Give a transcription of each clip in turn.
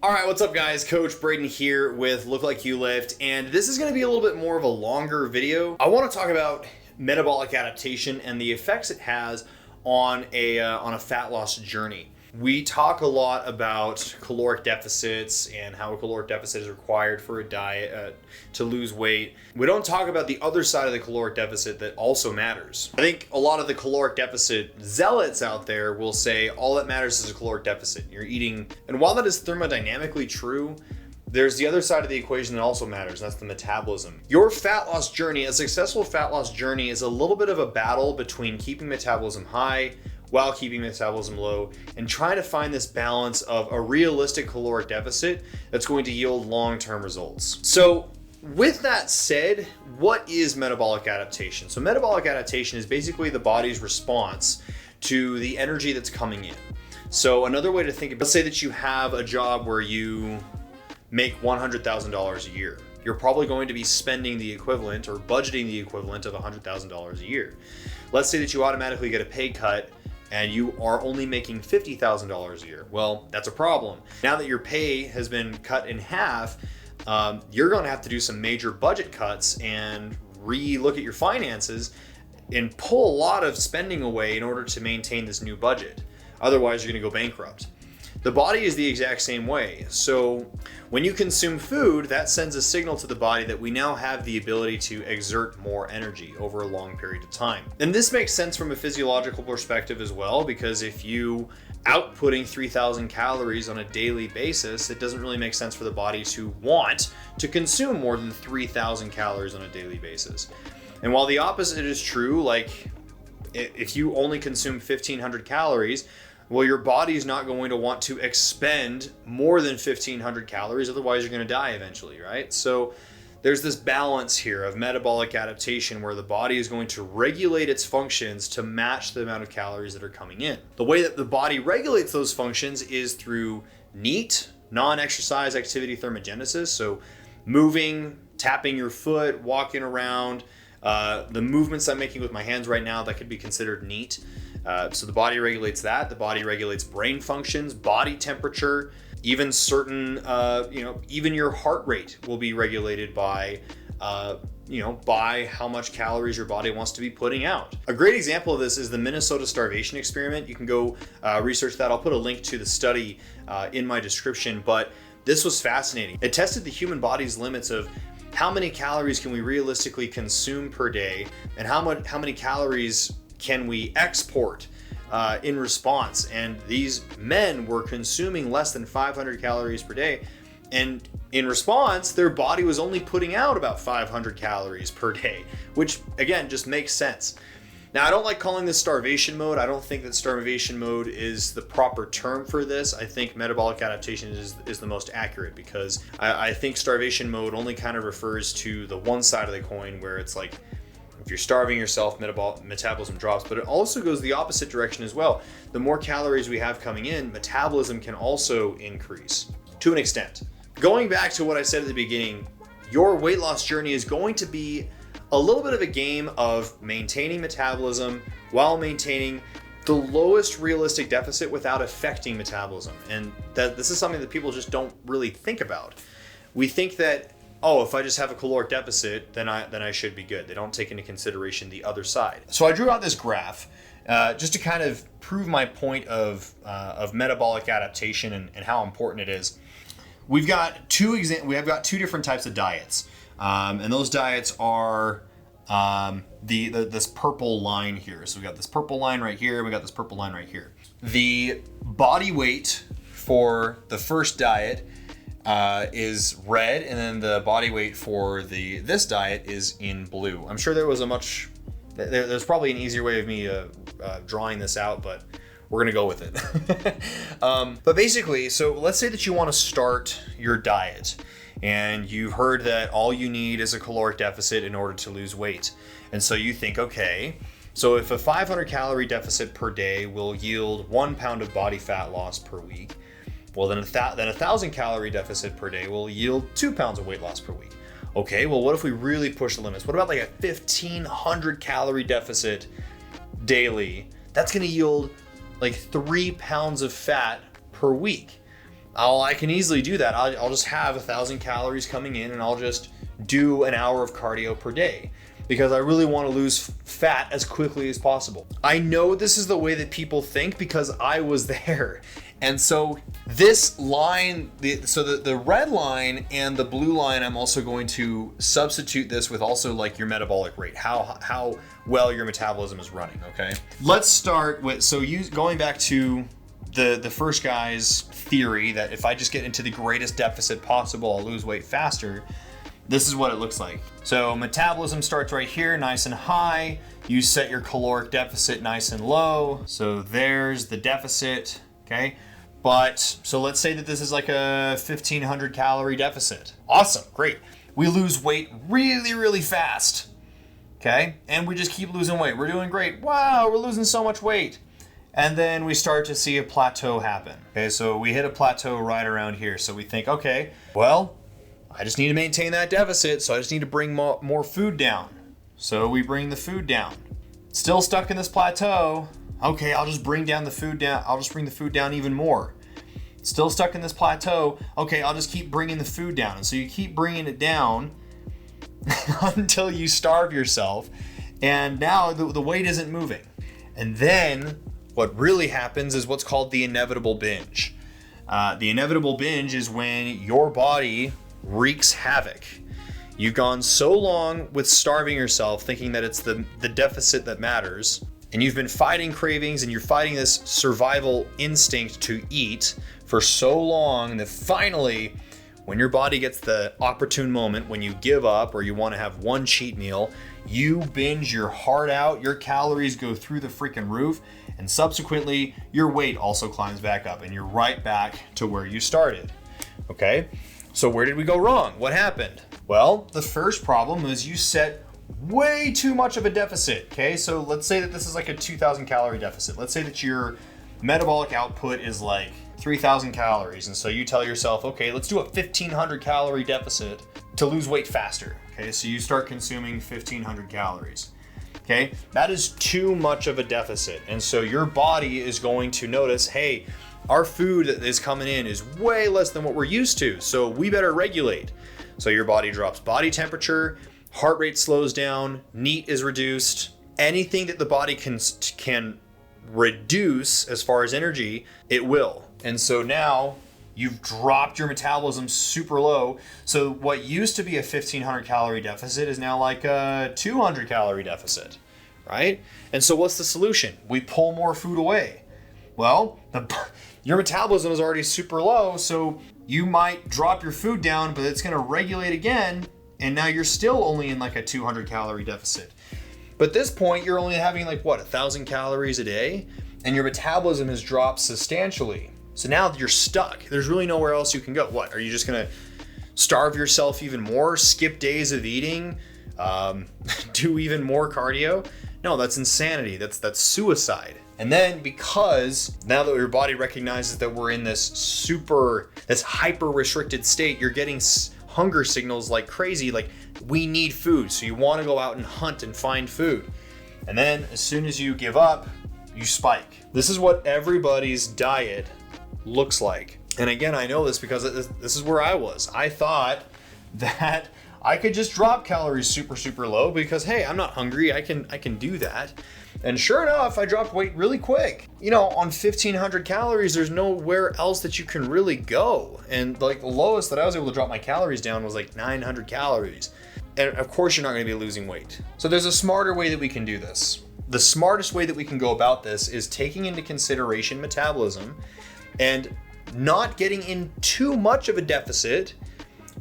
All right, what's up guys? Coach Braydon here with Look Like You Lift, and this is gonna be a little bit more of a longer video. I wanna talk about metabolic adaptation and the effects it has on a fat loss journey. We talk a lot about caloric deficits and how a caloric deficit is required for a diet to lose weight. We don't talk about the other side of the caloric deficit that also matters. I think a lot of the caloric deficit zealots out there will say all that matters is a caloric deficit. You're eating, and while that is thermodynamically true, there's the other side of the equation that also matters, and that's the metabolism. Your fat loss journey, a successful fat loss journey, is a little bit of a battle between keeping metabolism high while keeping metabolism low and trying to find this balance of a realistic caloric deficit that's going to yield long-term results. So with that said, what is metabolic adaptation? So metabolic adaptation is basically the body's response to the energy that's coming in. So another way to think of it, let's say that you have a job where you make $100,000 a year. You're probably going to be spending the equivalent or budgeting the equivalent of $100,000 a year. Let's say that you automatically get a pay cut and you are only making $50,000 a year. Well, that's a problem. Now that your pay has been cut in half, you're gonna have to do some major budget cuts and re-look at your finances and pull a lot of spending away in order to maintain this new budget. Otherwise, you're gonna go bankrupt. The body is the exact same way. So when you consume food, that sends a signal to the body that we now have the ability to exert more energy over a long period of time. And this makes sense from a physiological perspective as well, because if you outputting 3,000 calories on a daily basis, it doesn't really make sense for the body to want to consume more than 3,000 calories on a daily basis. And while the opposite is true, like if you only consume 1,500 calories, well, your body's not going to want to expend more than 1,500 calories, otherwise you're going to die eventually, right? So there's this balance here of metabolic adaptation where the body is going to regulate its functions to match the amount of calories that are coming in. The way that the body regulates those functions is through NEAT, non-exercise activity thermogenesis, so moving, tapping your foot, walking around, the movements I'm making with my hands right now, that could be considered NEAT. So the body regulates that. The body regulates brain functions, body temperature, even certain, even your heart rate will be regulated by, by how much calories your body wants to be putting out. A great example of this is the Minnesota Starvation experiment. You can go research that. I'll put a link to the study in my description, but this was fascinating. It tested the human body's limits of how many calories can we realistically consume per day and how many calories can we export in response. And these men were consuming less than 500 calories per day, and in response their body was only putting out about 500 calories per day, which again just makes sense. Now, I don't like calling this starvation mode. I don't think that starvation mode is the proper term for this. I think metabolic adaptation is the most accurate, because I think starvation mode only kind of refers to the one side of the coin where it's like, if you're starving yourself, metabolism drops, but it also goes the opposite direction as well. The more calories we have coming in, metabolism can also increase to an extent. Going back to what I said at the beginning, your weight loss journey is going to be a little bit of a game of maintaining metabolism while maintaining the lowest realistic deficit without affecting metabolism. And this is something that people just don't really think about. We think that, oh, if I just have a caloric deficit, then I should be good. They don't take into consideration the other side. So I drew out this graph just to kind of prove my point of metabolic adaptation and how important it is. We've got two different types of diets, and those diets are this purple line here. So we got this purple line right here. We got this purple line right here. The body weight for the first diet is red, and then the body weight for this diet is in blue. I'm sure there's probably an easier way of me drawing this out, but we're gonna go with it. But basically, so let's say that you want to start your diet, and you've heard that all you need is a caloric deficit in order to lose weight. And so you think, okay, so if a 500 calorie deficit per day will yield 1 pound of body fat loss per week, well, then a 1,000 calorie deficit per day will yield 2 pounds of weight loss per week. Okay, well, what if we really push the limits? What about like a 1,500 calorie deficit daily? That's gonna yield like 3 pounds of fat per week. I can easily do that. I'll just have 1,000 calories coming in, and I'll just do an hour of cardio per day because I really want to lose fat as quickly as possible. I know this is the way that people think because I was there. And so this line, the red line and the blue line, I'm also going to substitute this with also like your metabolic rate, how well your metabolism is running, okay? Let's start with, going back to the first guy's theory that if I just get into the greatest deficit possible, I'll lose weight faster. This is what it looks like. So metabolism starts right here, nice and high. You set your caloric deficit nice and low. So there's the deficit, okay? But, so let's say that this is like a 1,500 calorie deficit. Awesome, great. We lose weight really, really fast, okay? And we just keep losing weight. We're doing great. Wow, we're losing so much weight. And then we start to see a plateau happen. Okay, so we hit a plateau right around here. So we think, okay, well, I just need to maintain that deficit, so I just need to bring more food down. So we bring the food down. Still stuck in this plateau. Okay, I'll just bring down the food down. I'll just bring the food down even more. Still stuck in this plateau. Okay, I'll just keep bringing the food down. And so you keep bringing it down until you starve yourself. And now the weight isn't moving. And then what really happens is what's called the inevitable binge. The inevitable binge is when your body wreaks havoc. You've gone so long with starving yourself thinking that it's the deficit that matters, and you've been fighting cravings and you're fighting this survival instinct to eat for so long that finally, when your body gets the opportune moment, when you give up or you want to have one cheat meal, you binge your heart out, your calories go through the freaking roof, and subsequently your weight also climbs back up and you're right back to where you started. Okay? So where did we go wrong? What happened? Well, the first problem is you set way too much of a deficit, okay? So let's say that this is like a 2,000 calorie deficit. Let's say that your metabolic output is like 3,000 calories. And so you tell yourself, okay, let's do a 1,500 calorie deficit to lose weight faster. Okay, so you start consuming 1,500 calories. Okay, that is too much of a deficit. And so your body is going to notice, hey, our food that is coming in is way less than what we're used to, so we better regulate. So your body drops body temperature, heart rate slows down, NEAT is reduced. Anything that the body can reduce as far as energy, it will. And so now you've dropped your metabolism super low. So what used to be a 1,500 calorie deficit is now like a 200 calorie deficit, right? And so what's the solution? We pull more food away. Well, your metabolism is already super low, so you might drop your food down, but it's gonna regulate again, and now you're still only in like a 200 calorie deficit. But at this point, you're only having like what, 1,000 calories a day, and your metabolism has dropped substantially. So now you're stuck. There's really nowhere else you can go. What, are you just gonna starve yourself even more, skip days of eating, do even more cardio? No, that's insanity, that's suicide. And then because now that your body recognizes that we're in this hyper restricted state, you're getting hunger signals like crazy, like we need food. So you want to go out and hunt and find food. And then as soon as you give up, you spike. This is what everybody's diet looks like. And again, I know this because this is where I was. I thought that I could just drop calories super low because, hey, I'm not hungry. I can do that. And sure enough, I dropped weight really quick. You know, on 1,500 calories, there's nowhere else that you can really go. And like the lowest that I was able to drop my calories down was like 900 calories. And of course, you're not going to be losing weight. So there's a smarter way that we can do this. The smartest way that we can go about this is taking into consideration metabolism and not getting in too much of a deficit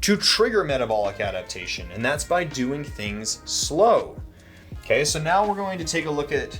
to trigger metabolic adaptation. And that's by doing things slow. Okay, so now we're going to take a look at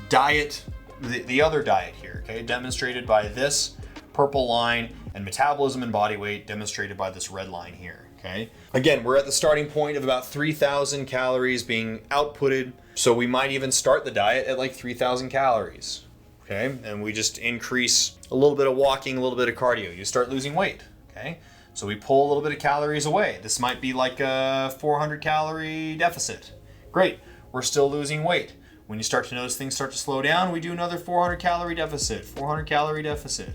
diet, the other diet here, okay, demonstrated by this purple line, and metabolism and body weight demonstrated by this red line here, okay? Again, we're at the starting point of about 3,000 calories being outputted, so we might even start the diet at like 3,000 calories, okay? And we just increase a little bit of walking, a little bit of cardio. You start losing weight, okay? So we pull a little bit of calories away. This might be like a 400 calorie deficit. Great. We're still losing weight. When you start to notice things start to slow down, we do another 400 calorie deficit, 400 calorie deficit.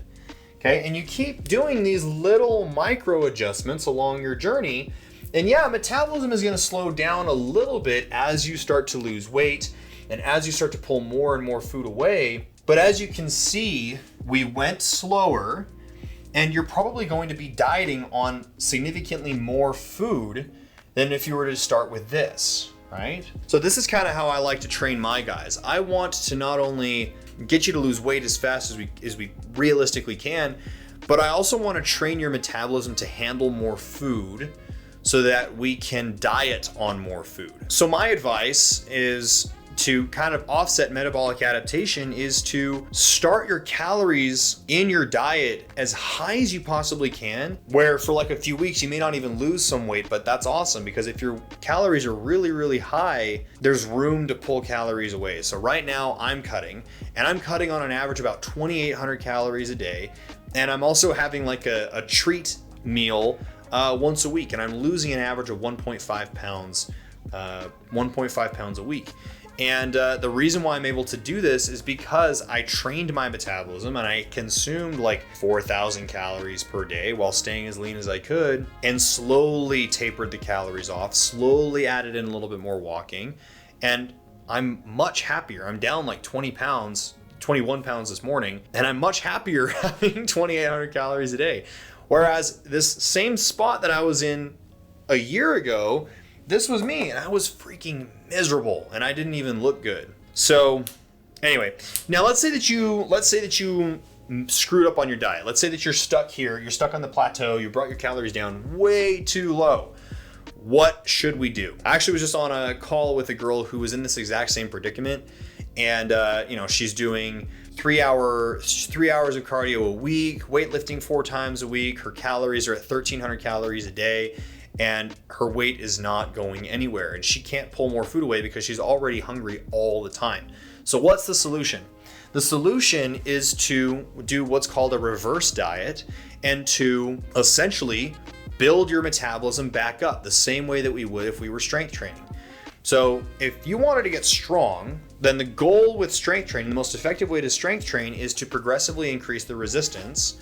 Okay, and you keep doing these little micro adjustments along your journey. And yeah, metabolism is gonna slow down a little bit as you start to lose weight and as you start to pull more and more food away. But as you can see, we went slower, and you're probably going to be dieting on significantly more food than if you were to start with this, right? So this is kind of how I like to train my guys. I want to not only get you to lose weight as fast as we realistically can, but I also want to train your metabolism to handle more food so that we can diet on more food. So my advice is to kind of offset metabolic adaptation is to start your calories in your diet as high as you possibly can, where for like a few weeks you may not even lose some weight, but that's awesome because if your calories are really, really high, there's room to pull calories away. So right now I'm cutting, and I'm cutting on an average about 2,800 calories a day. And I'm also having like a treat meal once a week, and I'm losing an average of 1.5 pounds, 1.5 pounds a week. And the reason why I'm able to do this is because I trained my metabolism and I consumed like 4,000 calories per day while staying as lean as I could, and slowly tapered the calories off, slowly added in a little bit more walking, and I'm much happier. I'm down like 20 pounds, 21 pounds this morning, and I'm much happier having 2,800 calories a day. Whereas this same spot that I was in a year ago, this was me, and I was freaking miserable, and I didn't even look good. So anyway, now let's say that you screwed up on your diet. Let's say that you're stuck here, you're stuck on the plateau, you brought your calories down way too low. What should we do? I actually was just on a call with a girl who was in this exact same predicament, and she's doing 3 hours of cardio a week, weightlifting 4 times a week. Her calories are at 1,300 calories a day, and her weight is not going anywhere, and she can't pull more food away because she's already hungry all the time. So what's the solution? The solution is to do what's called a reverse diet and to essentially build your metabolism back up the same way that we would if we were strength training. So if you wanted to get strong, then the goal with strength training, the most effective way to strength train is to progressively increase the resistance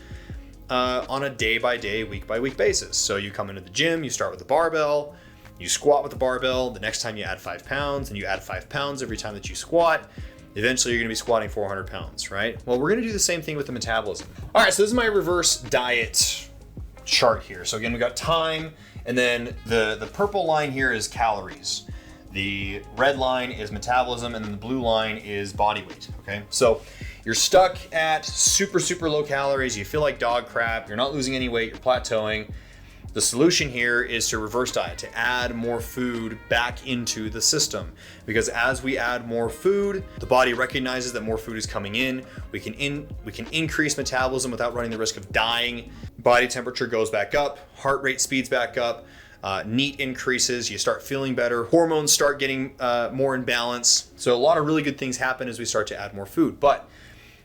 on a day-by-day, week-by-week basis. So you come into the gym, you start with the barbell, you squat with the barbell, the next time you add 5 pounds, and you add 5 pounds every time that you squat. Eventually you're gonna be squatting 400 pounds, right? Well, we're gonna do the same thing with the metabolism. All right, so this is my reverse diet chart here. So again, we got time, and then the purple line here is calories. The red line is metabolism, and then the blue line is body weight, okay? So you're stuck at super, super low calories, you feel like dog crap, you're not losing any weight, you're plateauing. The solution here is to reverse diet, to add more food back into the system. Because as we add more food, the body recognizes that more food is coming in. We can increase metabolism without running the risk of dying. Body temperature goes back up, heart rate speeds back up, NEAT increases, you start feeling better, hormones start getting more in balance. So a lot of really good things happen as we start to add more food. But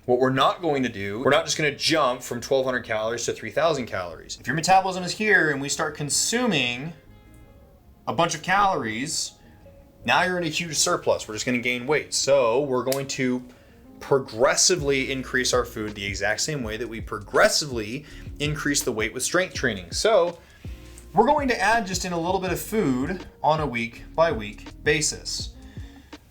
what we're not going to do, we're not just going to jump from 1,200 calories to 3,000 calories. If your metabolism is here and we start consuming a bunch of calories, now you're in a huge surplus. We're just going to gain weight. So we're going to progressively increase our food the exact same way that we progressively increase the weight with strength training. So we're going to add just in a little bit of food on a week-by-week basis.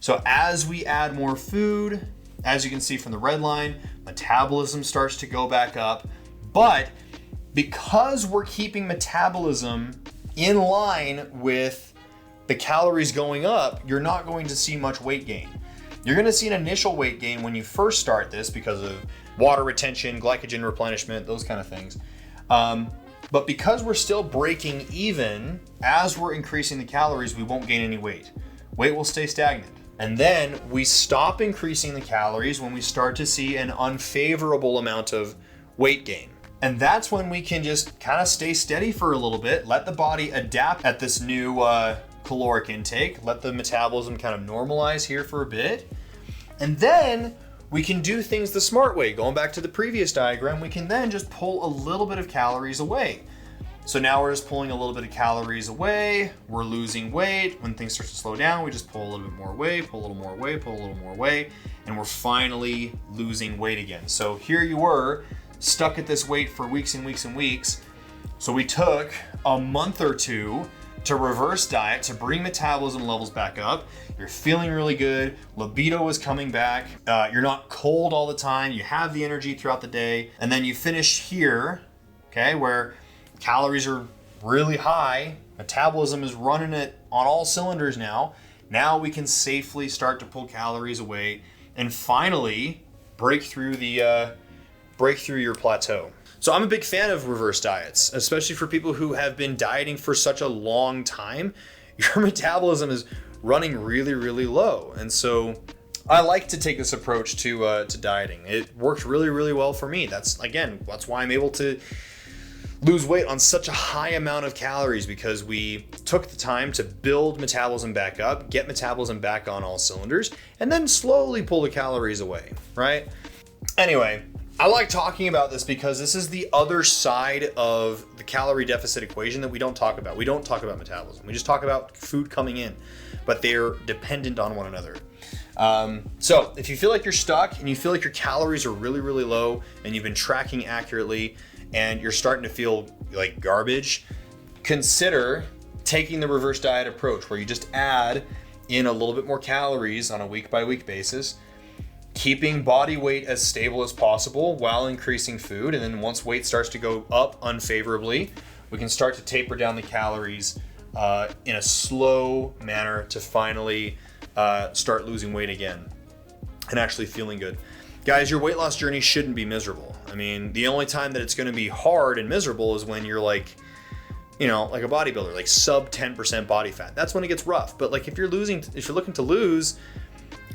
So as we add more food, as you can see from the red line, metabolism starts to go back up. But because we're keeping metabolism in line with the calories going up, you're not going to see much weight gain. You're going to see an initial weight gain when you first start this because of water retention, glycogen replenishment, those kind of things. But because we're still breaking even, as we're increasing the calories, we won't gain any weight. Weight will stay stagnant. And then we stop increasing the calories when we start to see an unfavorable amount of weight gain. And that's when we can just kind of stay steady for a little bit, let the body adapt at this new caloric intake, let the metabolism kind of normalize here for a bit. And then we can do things the smart way. Going back to the previous diagram, we can then just pull a little bit of calories away. So now we're just pulling a little bit of calories away, we're losing weight. When things start to slow down, we just pull a little bit more away, pull a little more away, pull a little more away, and we're finally losing weight again. So here you were, stuck at this weight for weeks and weeks and weeks. So we took a month or two to reverse diet, to bring metabolism levels back up. You're feeling really good. Libido is coming back. You're not cold all the time. You have the energy throughout the day. And then you finish here, okay, where calories are really high. Metabolism is running it on all cylinders now. Now we can safely start to pull calories away and finally break through your plateau. So I'm a big fan of reverse diets, especially for people who have been dieting for such a long time. Your metabolism is running really, really low. And so I like to take this approach to dieting. It worked really, really well for me. That's why I'm able to lose weight on such a high amount of calories, because we took the time to build metabolism back up, get metabolism back on all cylinders, and then slowly pull the calories away, right? Anyway, I like talking about this because this is the other side of the calorie deficit equation that we don't talk about. We don't talk about metabolism. We just talk about food coming in, but they're dependent on one another. So if you feel like you're stuck and you feel like your calories are really, really low and you've been tracking accurately and you're starting to feel like garbage, consider taking the reverse diet approach where you just add in a little bit more calories on a week by week basis, keeping body weight as stable as possible while increasing food. And then once weight starts to go up unfavorably, we can start to taper down the calories in a slow manner to finally start losing weight again and actually feeling good. Guys, your weight loss journey shouldn't be miserable. I mean, the only time that it's going to be hard and miserable is when you're like a bodybuilder, like sub 10% body fat. That's when it gets rough. But like if you're looking to lose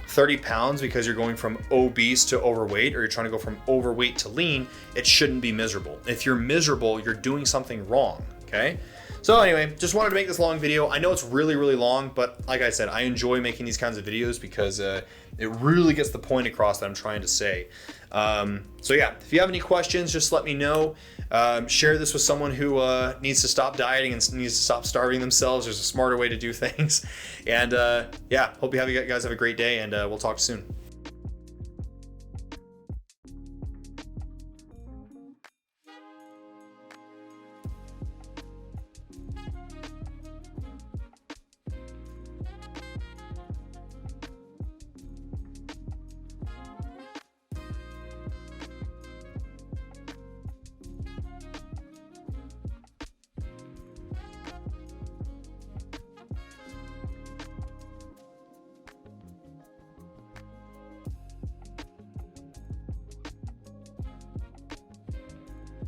30 pounds because you're going from obese to overweight, or you're trying to go from overweight to lean, it shouldn't be miserable. If you're miserable, you're doing something wrong, okay? So anyway, just wanted to make this long video. I know it's really, really long, but like I said, I enjoy making these kinds of videos because it really gets the point across that I'm trying to say. So yeah, if you have any questions, just let me know. Share this with someone who needs to stop dieting and needs to stop starving themselves. There's a smarter way to do things. And yeah, hope you guys have a great day, and we'll talk soon.